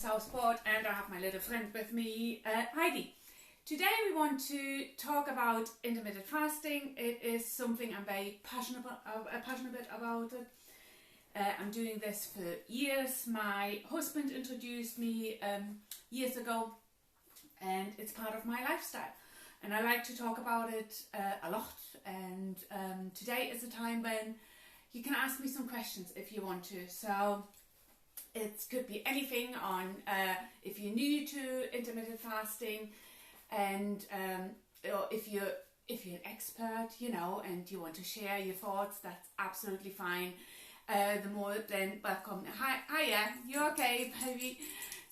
Southport, and I have my little friend with me, Heidi. Today we want to talk about intermittent fasting. It is something I'm very passionate about it. I'm doing this for years. My husband introduced me years ago, and it's part of my lifestyle. And I like to talk about it a lot. And today is a time when you can ask me some questions if you want to. So it could be anything on if you're new to intermittent fasting, and or if you're an expert, and you want to share your thoughts, that's absolutely fine. The more then welcome. Hiya, you okay, baby?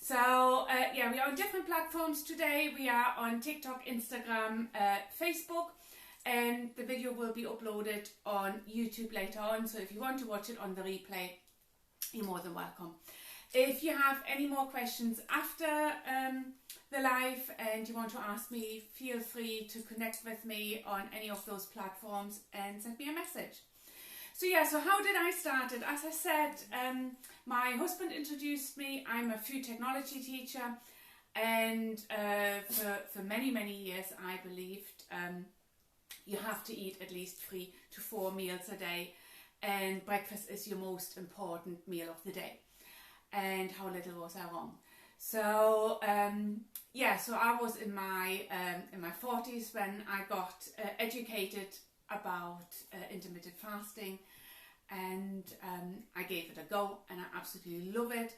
So we are on different platforms today. We are on TikTok, Instagram, Facebook, and the video will be uploaded on YouTube later on. So if you want to watch it on the replay, you're more than welcome. If you have any more questions after the live and you want to ask me, feel free to connect with me on any of those platforms and send me a message. So how did I start it? As I said, my husband introduced me. I'm a food technology teacher, and for many years I believed you have to eat at least 3 to 4 meals a day, and breakfast is your most important meal of the day. And how little was I wrong? So so I was in my 40s when I got educated about intermittent fasting, and I gave it a go, and I absolutely love it.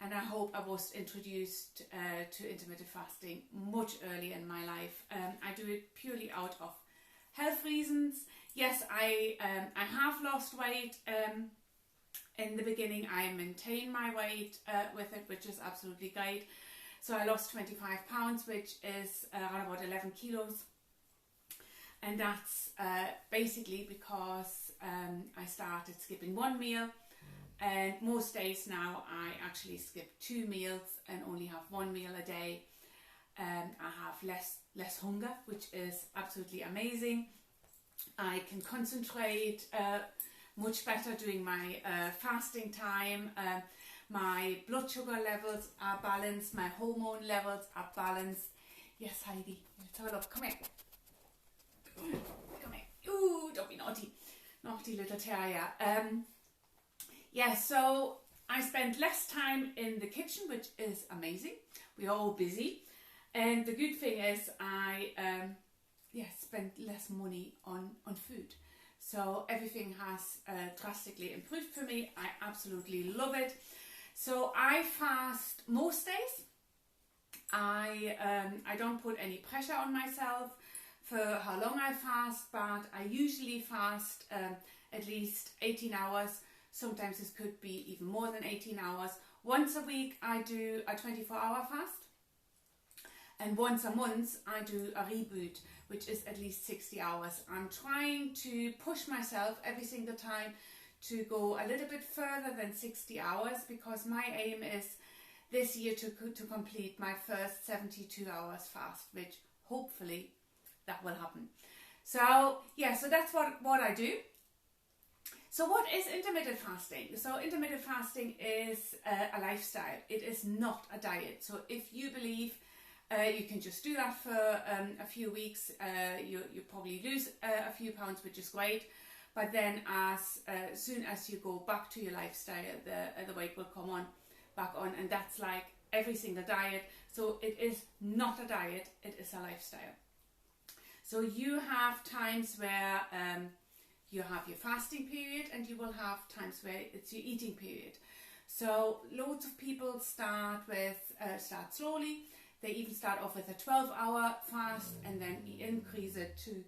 And I hope I was introduced to intermittent fasting much earlier in my life. I do it purely out of health reasons. Yes, I have lost weight. In the beginning, I maintained my weight with it, which is absolutely great. So I lost 25 pounds, which is around about 11 kilos. And that's basically because I started skipping 1 meal. And most days now, I actually skip 2 meals and only have 1 meal a day. I have less hunger, which is absolutely amazing. I can concentrate much better during my fasting time. My blood sugar levels are balanced. My hormone levels are balanced. Yes, Heidi, let's have a look. Come here. Come here. Ooh, don't be naughty. Naughty little terrier. So I spend less time in the kitchen, which is amazing. We're all busy. And the good thing is I spend less money on food. So everything has drastically improved for me. I absolutely love it. So I fast most days. I don't put any pressure on myself for how long I fast, but I usually fast at least 18 hours. Sometimes this could be even more than 18 hours. Once a week I do a 24-hour fast. And once a month I do a reboot, which is at least 60 hours. I'm trying to push myself every single time to go a little bit further than 60 hours, because my aim is this year to complete my first 72 hours fast, which hopefully that will happen. So that's what I do. So what is intermittent fasting? So intermittent fasting is a lifestyle. It is not a diet. So if you believe you can just do that for a few weeks, you probably lose a few pounds, which is great. But then as soon as you go back to your lifestyle, the weight will come back on, and that's like every single diet. So it is not a diet, it is a lifestyle. So you have times where you have your fasting period, and you will have times where it's your eating period. So loads of people start slowly. They even start off with a 12-hour fast, and then increase it to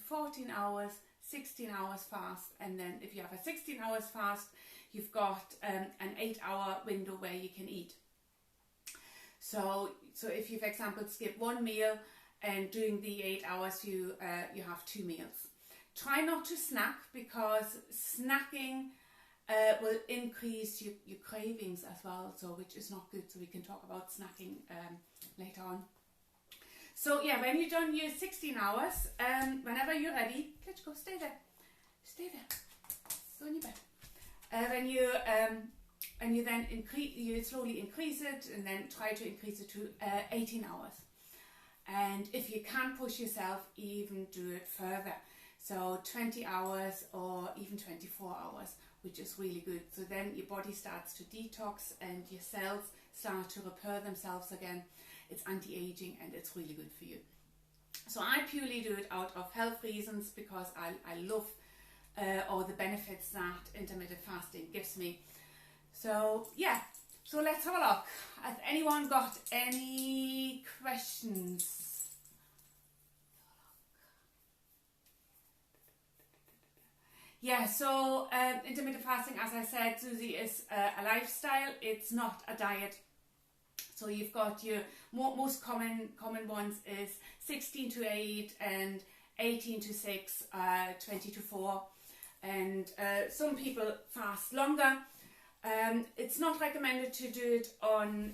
14 hours, 16 hours fast. And then if you have a 16 hours fast, you've got an 8-hour window where you can eat. So if you, for example, skip 1 meal, and during the 8 hours you have 2 meals. Try not to snack, because snacking will increase your cravings as well, so which is not good. So we can talk about snacking later on. So when you've done your 16 hours, whenever you're ready, let's go, stay there, go in your bed. When you and you then you slowly increase it, and then try to increase it to 18 hours. And if you can push yourself, even do it further. So 20 hours or even 24 hours, which is really good. So then your body starts to detox and your cells start to repair themselves again. It's anti-aging and it's really good for you. So I purely do it out of health reasons, because I love all the benefits that intermittent fasting gives me. So yeah, so let's have a look. Has anyone got any questions? Yeah, so intermittent fasting, as I said, Susie, is a lifestyle. It's not a diet. So you've got your most common ones is 16 to 8 and 18 to 6, 20 to 4. And some people fast longer. It's not recommended to do it on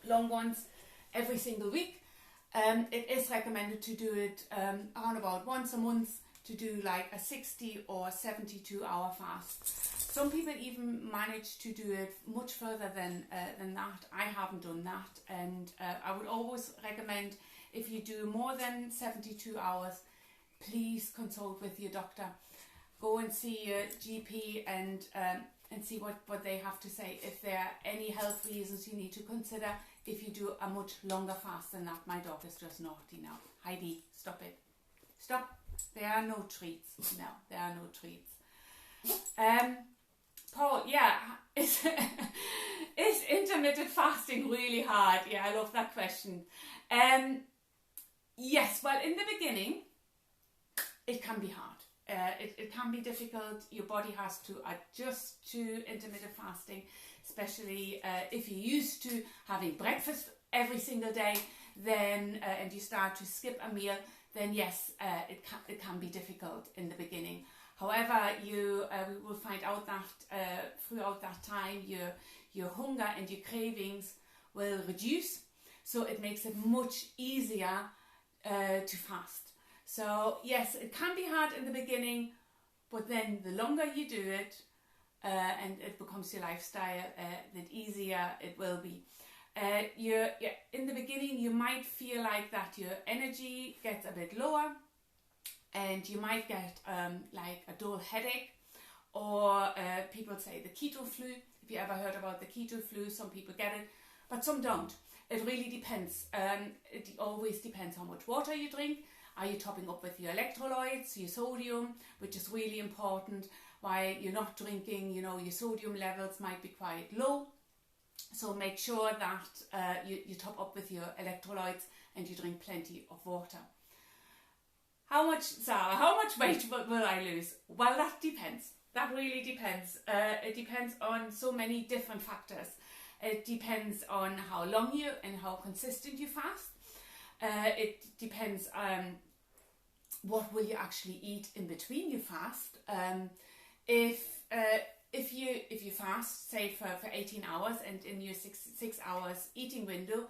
long ones every single week. It is recommended to do it around about once a month, to do like a 60 or 72 hour fast. Some people even manage to do it much further than that. I haven't done that, and I would always recommend, if you do more than 72 hours, please consult with your doctor. Go and see your GP and see what they have to say. If there are any health reasons you need to consider if you do a much longer fast than that. My dog is just naughty now. Heidi, stop it. Stop. There are no treats. No, there are no treats. Paul, yeah, is intermittent fasting really hard? Yeah, I love that question. Yes, well, in the beginning, it can be hard. It can be difficult. Your body has to adjust to intermittent fasting, especially if you're used to having breakfast every single day, then and you start to skip a meal, then yes, it can be difficult in the beginning. However, we will find out that throughout that time, your hunger and your cravings will reduce, so it makes it much easier to fast. So yes, it can be hard in the beginning, but then the longer you do it and it becomes your lifestyle, the easier it will be. In the beginning, you might feel like that your energy gets a bit lower, and you might get like a dull headache, or people say the keto flu. If you ever heard about the keto flu, some people get it, but some don't. It really depends. It always depends how much water you drink. Are you topping up with your electrolytes, your sodium, which is really important? While you're not drinking, your sodium levels might be quite low. So make sure that you top up with your electrolytes and you drink plenty of water. How much, Sarah, how much weight will I lose? Well, that depends. That really depends. It depends on so many different factors. It depends on how long you and how consistent you fast. It depends on what will you actually eat in between your fast. If you fast, say for 18 hours, and in your six hours eating window,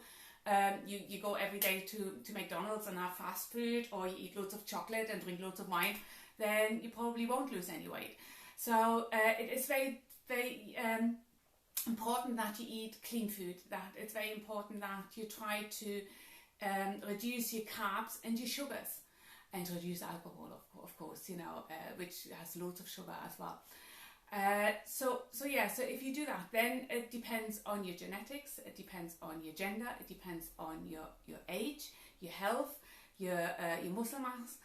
you go every day to McDonald's and have fast food, or you eat loads of chocolate and drink loads of wine, then you probably won't lose any weight. So it is very, very important that you eat clean food. That it's very important that you try to reduce your carbs and your sugars, and reduce alcohol, of course, which has loads of sugar as well. So if you do that, then it depends on your genetics, it depends on your gender, it depends on your age, your health, your muscle mass,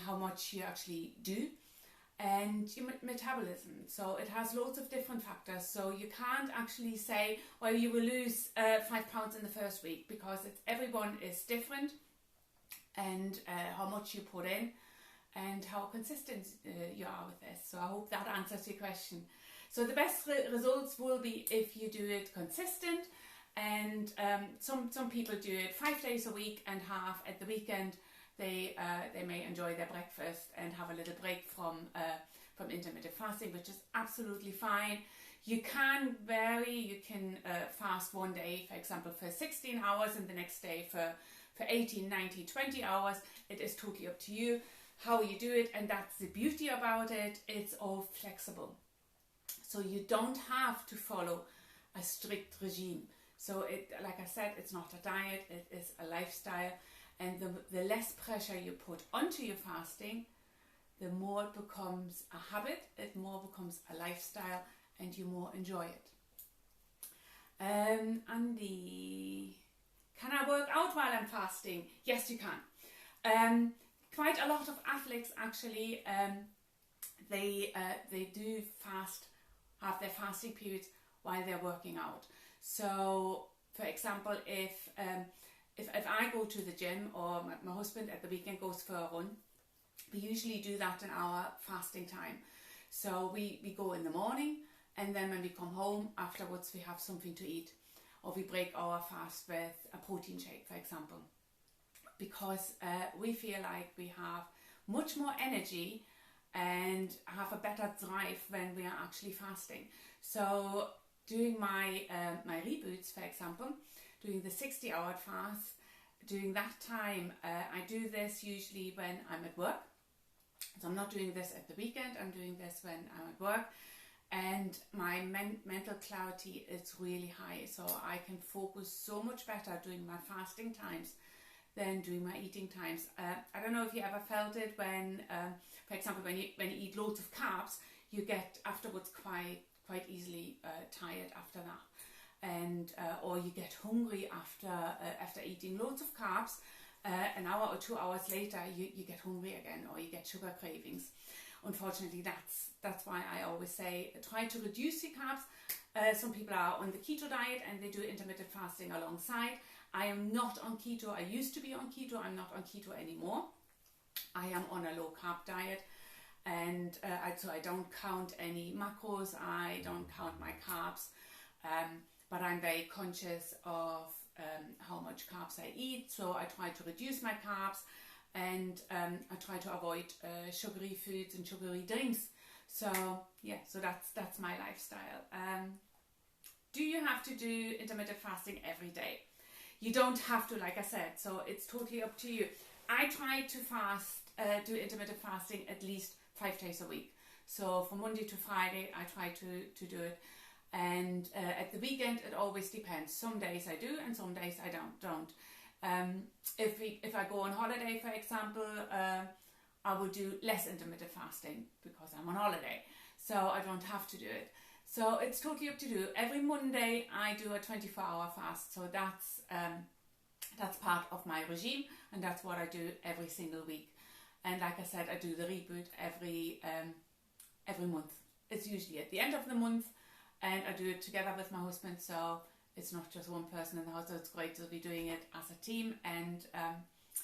how much you actually do, and your metabolism. So it has loads of different factors. So you can't actually say, well, you will lose 5 pounds in the first week, because everyone is different, and how much you put in, and how consistent you are with this. So I hope that answers your question. So the best results will be if you do it consistent, and some people do it 5 days a week, and half at the weekend. They may enjoy their breakfast and have a little break from intermittent fasting, which is absolutely fine. You can vary. You can fast one day, for example, for 16 hours, and the next day for 18, 19, 20 hours. It is totally up to you how you do it, and that's the beauty about it. It's all flexible. So you don't have to follow a strict regime. So like I said, it's not a diet, it is a lifestyle. And the less pressure you put onto your fasting, the more it becomes a habit, it more becomes a lifestyle, and you more enjoy it. Andy, can I work out while I'm fasting? Yes, you can. Quite a lot of athletes actually, they do fast, have their fasting periods while they're working out. So, for example, if I go to the gym, or my husband at the weekend goes for a run, we usually do that in our fasting time. So we go in the morning, and then when we come home afterwards, we have something to eat, or we break our fast with a protein shake, for example, because we feel like we have much more energy and have a better drive when we are actually fasting. So doing my reboots, for example, doing the 60-hour fast, during that time, I do this usually when I'm at work. So I'm not doing this at the weekend, I'm doing this when I'm at work, and my mental clarity is really high, so I can focus so much better doing my fasting times than doing my eating times. I don't know if you ever felt it when, for example, when you eat loads of carbs, you get afterwards quite easily tired after that, and or you get hungry after eating loads of carbs. An hour or 2 hours later, you get hungry again, or you get sugar cravings. Unfortunately, that's why I always say try to reduce your carbs. Some people are on the keto diet and they do intermittent fasting alongside. I am not on keto. I used to be on keto. I'm not on keto anymore. I am on a low carb diet, and so I don't count any macros. I don't count my carbs, but I'm very conscious of how much carbs I eat. So I try to reduce my carbs, and I try to avoid sugary foods and sugary drinks. So yeah, so that's my lifestyle. Do you have to do intermittent fasting every day? You don't have to, like I said, so it's totally up to you. I try to do intermittent fasting at least 5 days a week. So from Monday to Friday, I try to do it. And at the weekend, it always depends. Some days I do, and some days I don't. If I go on holiday, for example, I will do less intermittent fasting because I'm on holiday, so I don't have to do it. So it's totally up to you. Every Monday I do a 24-hour fast, so that's part of my regime, and that's what I do every single week. And like I said, I do the reboot every month. It's usually at the end of the month, and I do it together with my husband, so it's not just one person in the house. So it's great to be doing it as a team. And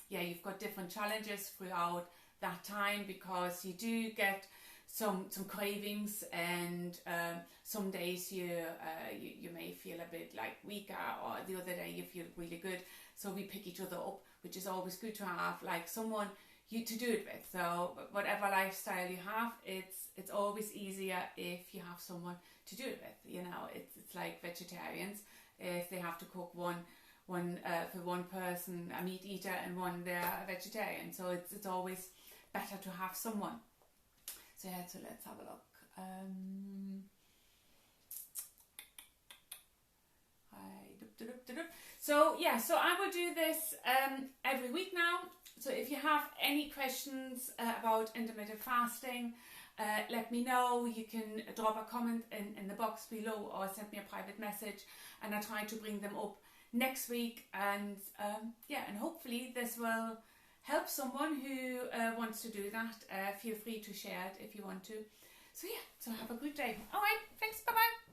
yeah, you've got different challenges throughout that time, because you do get some cravings, and some days you may feel a bit like weaker, or the other day you feel really good. So we pick each other up, which is always good to have like someone to do it with. So whatever lifestyle you have, it's always easier if you have someone to do it with. You know, it's like vegetarians, if they have to cook one for one person, a meat eater, and one they're a vegetarian. So it's always better to have someone. So yeah, so let's have a look. So yeah, so I will do this every week now. So if you have any questions about intermittent fasting, let me know. You can drop a comment in the box below, or send me a private message, and I'll try to bring them up next week. And yeah, and hopefully this will help someone who wants to do that. Feel free to share it if you want to. So yeah, so have a good day. All right, thanks, bye-bye.